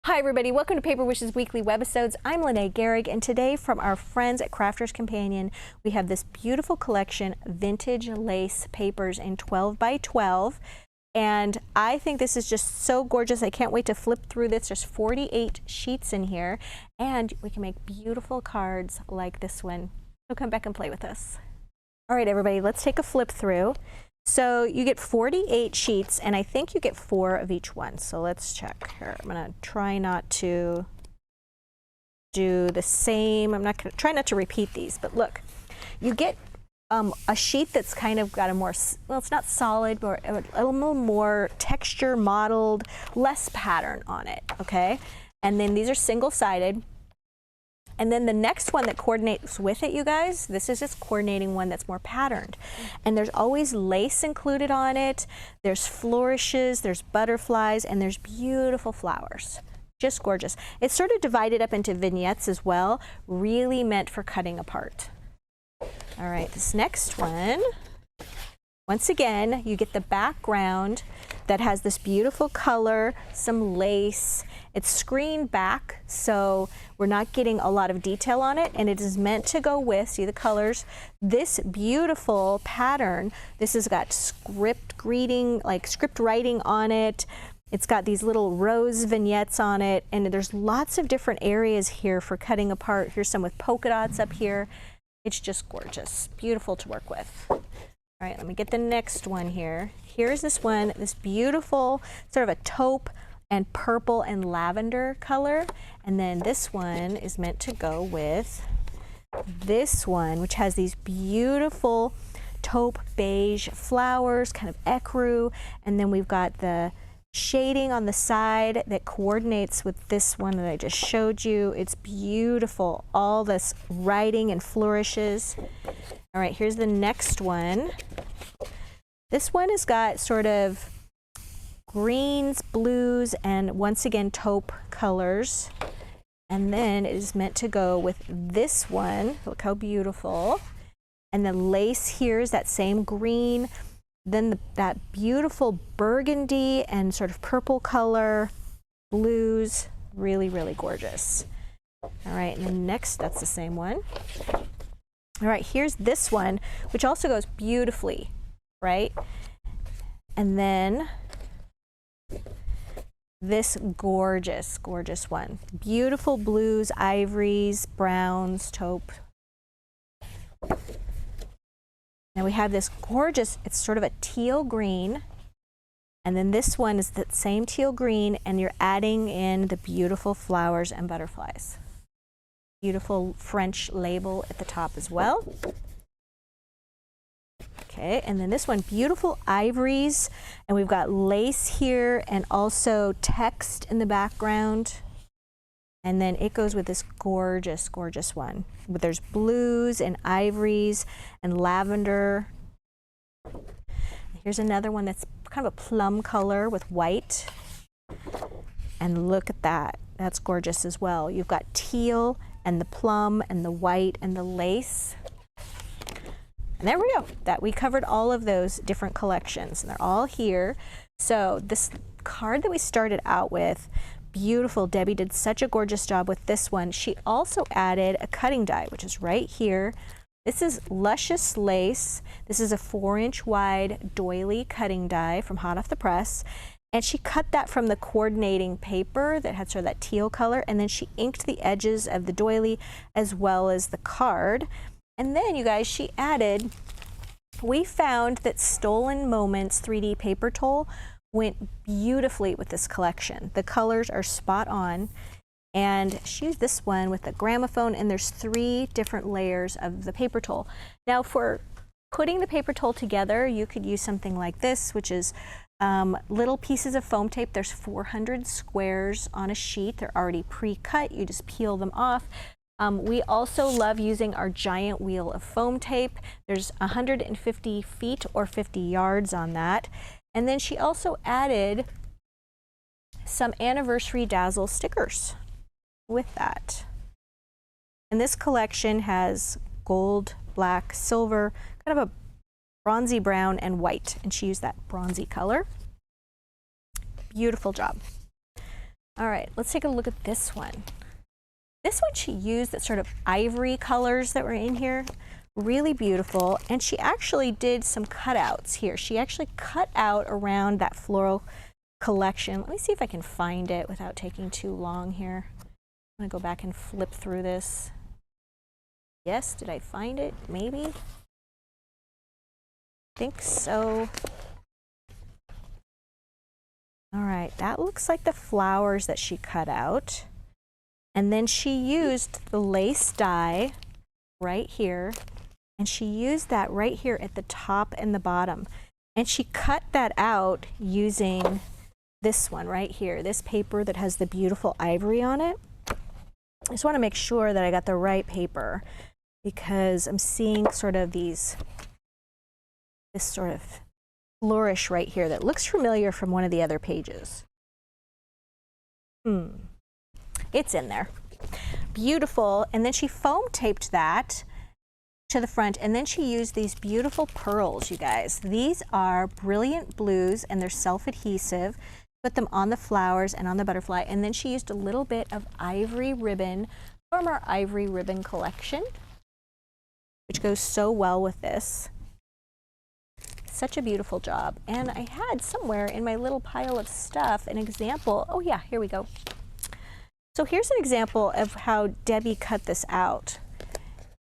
Hi everybody, welcome to Paper Wishes Weekly Webisodes. I'm Lene Gehrig, and today from our friends at Crafters Companion, we have this beautiful collection, vintage lace papers in 12 by 12. And I think this is just so gorgeous. I can't wait to flip through this. There's 48 sheets in here, and we can make beautiful cards like this one. So come back and play with us. All right, everybody, let's take a flip through. So you get 48 sheets, and I think you get 4 of each one. So let's check here. I'm going to try not to do the same. I'm not going to try not to repeat these, but look, you get a sheet that's kind of got a more, well, it's not solid, but a little more texture, modeled, less pattern on it, okay? And then these are single-sided. And then the next one that coordinates with it, you guys, this is just coordinating one that's more patterned. And there's always lace included on it. There's flourishes, there's butterflies, and there's beautiful flowers. Just gorgeous. It's sort of divided up into vignettes as well, really meant for cutting apart. All right, this next one, once again, you get the background that has this beautiful color, some lace. It's screened back, so we're not getting a lot of detail on it, and it is meant to go with, see the colors, this beautiful pattern. This has got script writing on it. It's got these little rose vignettes on it, and there's lots of different areas here for cutting apart. Here's some with polka dots up here. It's just gorgeous, beautiful to work with. All right, let me get the next one here. Here's this one, this beautiful sort of a taupe and purple and lavender color. And then this one is meant to go with this one, which has these beautiful taupe beige flowers, kind of ecru. And then we've got the shading on the side that coordinates with this one that I just showed you. It's beautiful, all this writing and flourishes. All right, here's the next one. This one has got sort of greens, blues, and once again taupe colors. And then it is meant to go with this one. Look how beautiful. And the lace here is that same green. Then that beautiful burgundy and sort of purple color, blues, really, really gorgeous. All right, and then next, that's the same one. All right, here's this one, which also goes beautifully, right? And then this gorgeous, gorgeous one. Beautiful blues, ivories, browns, taupe. Now we have this gorgeous, it's sort of a teal green. And then this one is that same teal green, and you're adding in the beautiful flowers and butterflies. Beautiful French label at the top as well. Okay, and then this one, beautiful ivories, and we've got lace here and also text in the background. And then it goes with this gorgeous, gorgeous one. But there's blues and ivories and lavender. Here's another one that's kind of a plum color with white. And look at that, that's gorgeous as well. You've got teal and the plum and the white and the lace. And there we go, we covered all of those different collections, and they're all here. So this card that we started out with, beautiful. Debbie did such a gorgeous job with this one. She also added a cutting die, which is right here. This is Luscious Lace. This is a 4-inch wide doily cutting die from hot off the press. And she cut that from the coordinating paper that had sort of that teal color, and then she inked the edges of the doily as well as the card. And then, you guys, she added, we found that Stolen Moments 3D paper toll went beautifully with this collection. The colors are spot on. And she used this one with the gramophone, and there's 3 different layers of the paper toll. Now, for putting the paper toll together, you could use something like this, which is little pieces of foam tape. There's 400 squares on a sheet. They're already pre-cut. You just peel them off. We also love using our giant wheel of foam tape. There's 150 feet or 50 yards on that. And then she also added some Anniversary Dazzle stickers with that. And this collection has gold, black, silver, kind of a bronzy brown, and white. And she used that bronzy color. Beautiful job. All right, let's take a look at this one. This one she used that sort of ivory colors that were in here. Really beautiful. And she actually did some cutouts here. She actually cut out around that floral collection. Let me see if I can find it without taking too long here. I'm gonna go back and flip through this. Yes, did I find it? Maybe. Think so. All right, that looks like the flowers that she cut out. And then she used the lace dye right here, and she used that right here at the top and the bottom. And she cut that out using this one right here, this paper that has the beautiful ivory on it. I just want to make sure that I got the right paper because I'm seeing sort of this sort of flourish right here that looks familiar from one of the other pages. It's in there. Beautiful. And then she foam taped that to the front, and then she used these beautiful pearls, you guys. These are Brilliant Blues, and they're self-adhesive. Put them on the flowers and on the butterfly, and then she used a little bit of ivory ribbon from our ivory ribbon collection, which goes so well with this. Such a beautiful job. And I had somewhere in my little pile of stuff an example. Oh yeah, here we go. So here's an example of how Debbie cut this out.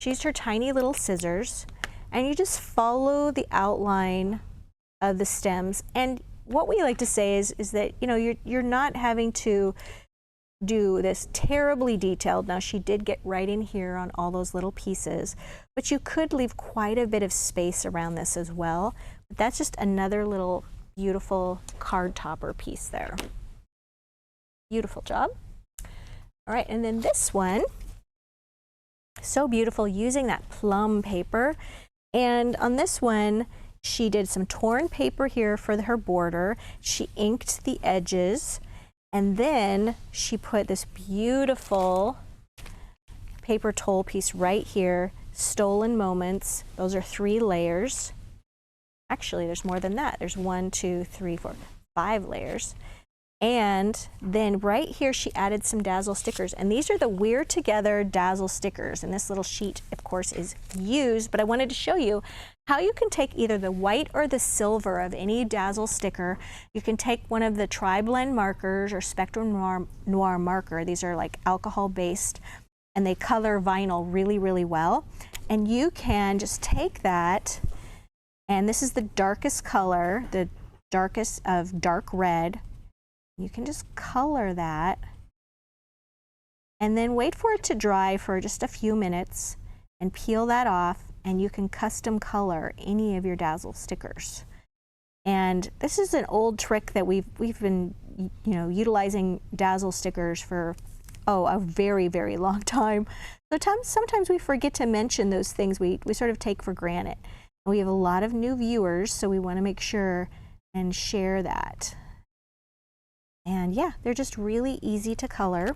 She used her tiny little scissors, and you just follow the outline of the stems. And what we like to say is that, you know, you're not having to do this terribly detailed. Now she did get right in here on all those little pieces, but you could leave quite a bit of space around this as well. But that's just another little beautiful card topper piece there. Beautiful job. All right, and then this one, so beautiful, using that plum paper. And on this one, she did some torn paper here for her border. She inked the edges, and then she put this beautiful paper toll piece right here, Stolen Moments. Those are 3 layers. Actually, there's more than that. There's 1, 2, 3, 4, 5 layers. And then right here, she added some Dazzle stickers. And these are the We're Together Dazzle stickers. And this little sheet, of course, is used. But I wanted to show you how you can take either the white or the silver of any Dazzle sticker. You can take one of the Tri-Blend markers or Spectrum Noir marker. These are like alcohol-based, and they color vinyl really, really well. And you can just take that, and this is the darkest color, the darkest of dark red. You can just color that and then wait for it to dry for just a few minutes and peel that off, and you can custom color any of your Dazzle stickers. And this is an old trick that we've been, you know, utilizing Dazzle stickers for a very, very long time. So sometimes we forget to mention those things we sort of take for granted. And we have a lot of new viewers, so we want to make sure and share that. And yeah, they're just really easy to color.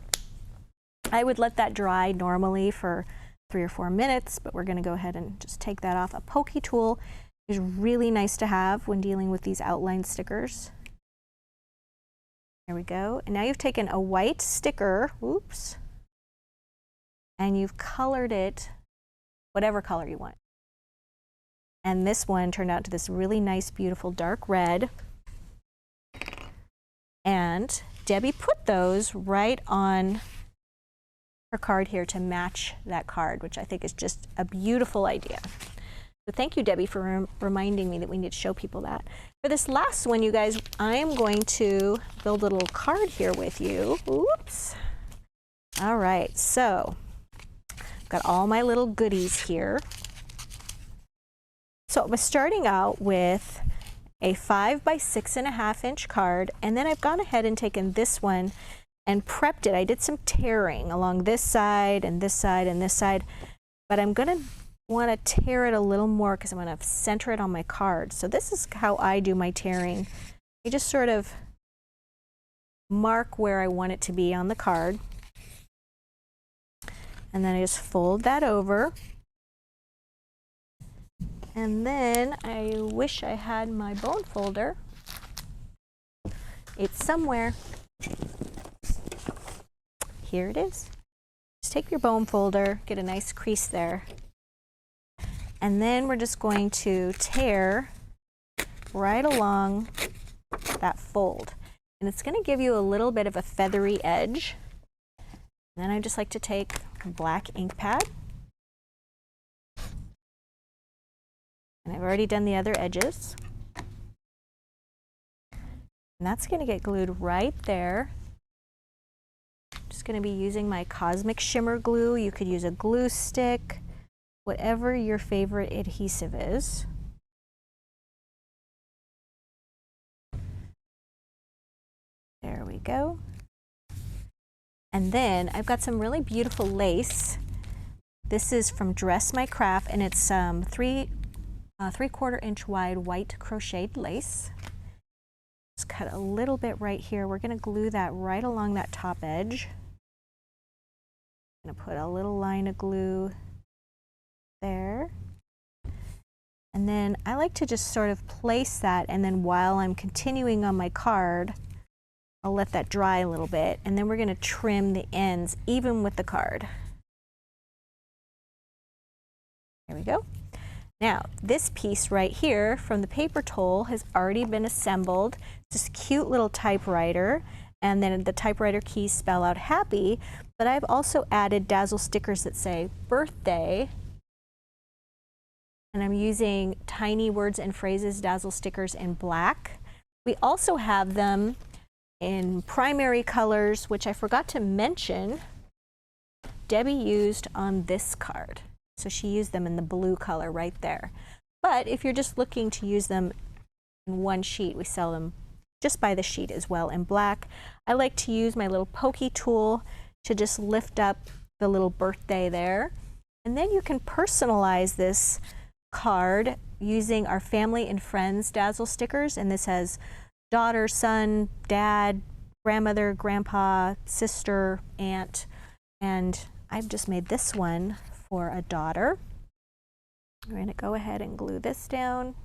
I would let that dry normally for 3 or 4 minutes, but we're going to go ahead and just take that off. A pokey tool is really nice to have when dealing with these outline stickers. There we go. And now you've taken a white sticker, oops, and you've colored it whatever color you want. And this one turned out to this really nice, beautiful dark red. And Debbie put those right on her card here to match that card, which I think is just a beautiful idea. So thank you, Debbie, for reminding me that we need to show people that. For this last one, you guys, I am going to build a little card here with you. Oops. All right, so I've got all my little goodies here. So I was starting out with a 5 by 6.5 inch card, and then I've gone ahead and taken this one and prepped it. I did some tearing along this side and this side and this side, but I'm gonna want to tear it a little more because I'm gonna center it on my card. So this is how I do my tearing. I just sort of mark where I want it to be on the card, and then I just fold that over. And then I wish I had my bone folder. It's somewhere. here it is. Just take your bone folder, get a nice crease there. And then we're just going to tear right along that fold. And it's going to give you a little bit of a feathery edge. And then I just like to take a black ink pad. And I've already done the other edges. And that's going to get glued right there. Just going to be using my Cosmic Shimmer glue. You could use a glue stick, whatever your favorite adhesive is. There we go. And then I've got some really beautiful lace. This is from Dress My Craft, and it's 3/4 inch wide white crocheted lace. Just cut a little bit right here. We're going to glue that right along that top edge. I'm going to put a little line of glue there. And then I like to just sort of place that, and then while I'm continuing on my card, I'll let that dry a little bit, and then we're going to trim the ends even with the card. There we go. Now, this piece right here from the paper towel has already been assembled. It's this cute little typewriter, and then the typewriter keys spell out happy, but I've also added Dazzle stickers that say birthday, and I'm using Tiny Words and Phrases Dazzle stickers in black. We also have them in primary colors, which I forgot to mention, Debbie used on this card. So she used them in the blue color right there. But if you're just looking to use them in one sheet, we sell them just by the sheet as well in black. I like to use my little pokey tool to just lift up the little birthday there. And then you can personalize this card using our Family and Friends Dazzle stickers. And this has daughter, son, dad, grandmother, grandpa, sister, aunt, and I've just made this one for a daughter. We're going to go ahead and glue this down.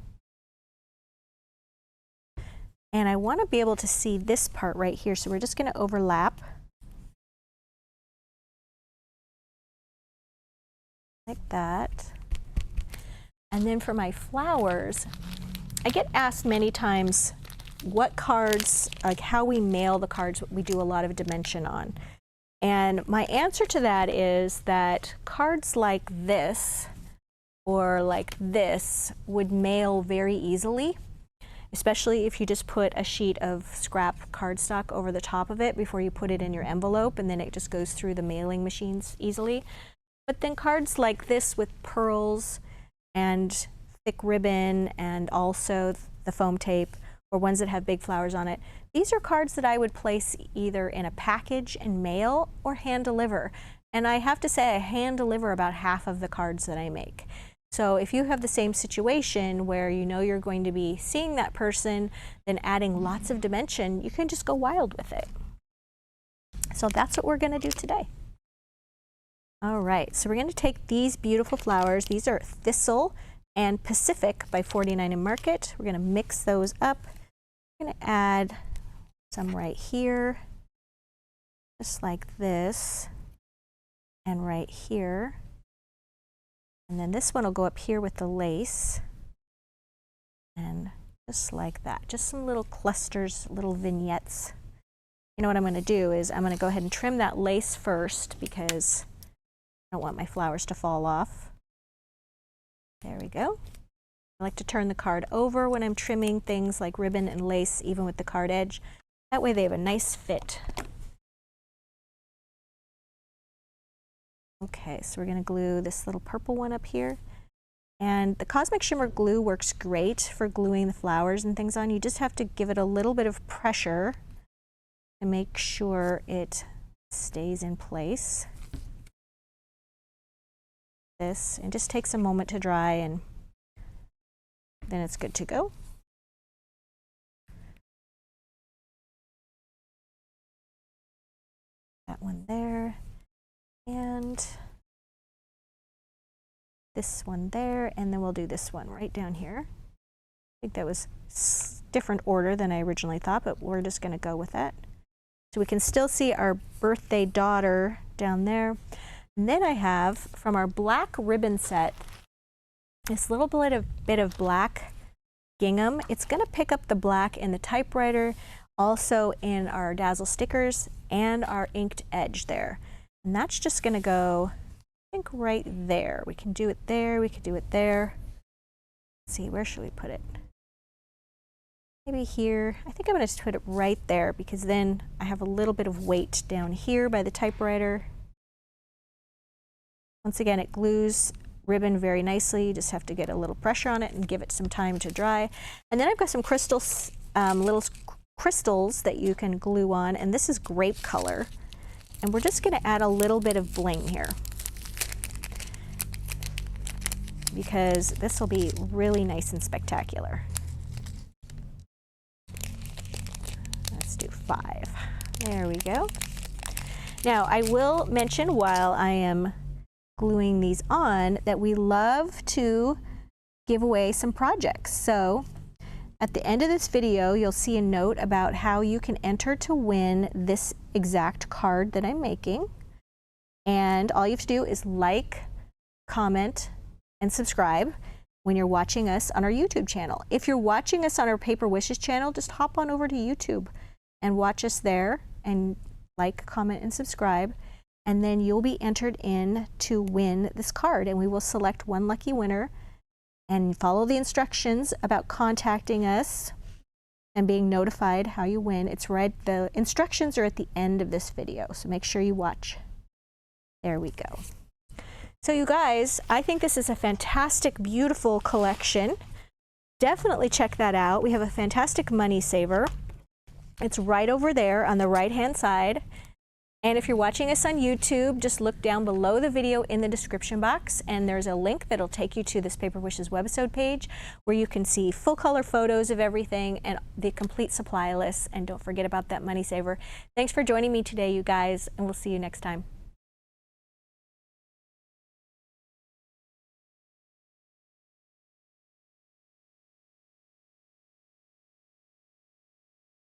And I want to be able to see this part right here, so we're just going to overlap like that. And then for my flowers, I get asked many times what cards, like how we mail the cards, we do a lot of dimension on. And my answer to that is that cards like this or like this would mail very easily, especially if you just put a sheet of scrap cardstock over the top of it before you put it in your envelope, and then it just goes through the mailing machines easily. But then cards like this with pearls and thick ribbon and also the foam tape, or ones that have big flowers on it, these are cards that I would place either in a package and mail or hand deliver. And I have to say I hand deliver about half of the cards that I make. So if you have the same situation where you know you're going to be seeing that person, then adding lots of dimension, you can just go wild with it. So that's what we're going to do today. All right, so we're going to take these beautiful flowers. These are Thistle and Pacific by 49 and Market. We're going to mix those up. I'm going to add some right here, just like this, and right here. And then this one will go up here with the lace, and just like that. Just some little clusters, little vignettes. You know what I'm going to do is I'm going to go ahead and trim that lace first because I don't want my flowers to fall off. There we go. I like to turn the card over when I'm trimming things like ribbon and lace, even with the card edge. That way they have a nice fit. Okay, so we're going to glue this little purple one up here. And the Cosmic Shimmer glue works great for gluing the flowers and things on. You just have to give it a little bit of pressure to make sure it stays in place. This, and just takes a moment to dry, and then it's good to go. That one there, and this one there, and then we'll do this one right down here. I think that was different order than I originally thought, but we're just going to go with that. So we can still see our birthday daughter down there. And then I have, from our black ribbon set, this little bit of black gingham. It's going to pick up the black in the typewriter, also in our Dazzle stickers and our inked edge there. And that's just going to go, I think, right there. We can do it there, we could do it there. Let's see, where should we put it? Maybe here. I think I'm going to put it right there because then I have a little bit of weight down here by the typewriter. Once again, it glues ribbon very nicely. You just have to get a little pressure on it and give it some time to dry. And then I've got some crystals, little crystals that you can glue on, and this is grape color. And we're just going to add a little bit of bling here because this will be really nice and spectacular. Let's do 5. There we go. Now I will mention while I am gluing these on that we love to give away some projects. So at the end of this video, you'll see a note about how you can enter to win this exact card that I'm making. And all you have to do is like, comment, and subscribe when you're watching us on our YouTube channel. If you're watching us on our Paper Wishes channel, just hop on over to YouTube and watch us there and like, comment, and subscribe. And then you'll be entered in to win this card, and we will select one lucky winner and follow the instructions about contacting us and being notified how you win. It's right, the instructions are at the end of this video, so make sure you watch. There we go. So you guys, I think this is a fantastic, beautiful collection. Definitely check that out. We have a fantastic money saver. It's right over there on the right-hand side. And if you're watching us on YouTube, just look down below the video in the description box, and there's a link that'll take you to this Paper Wishes webisode page where you can see full color photos of everything and the complete supply list. And don't forget about that money saver. Thanks for joining me today, you guys, and we'll see you next time.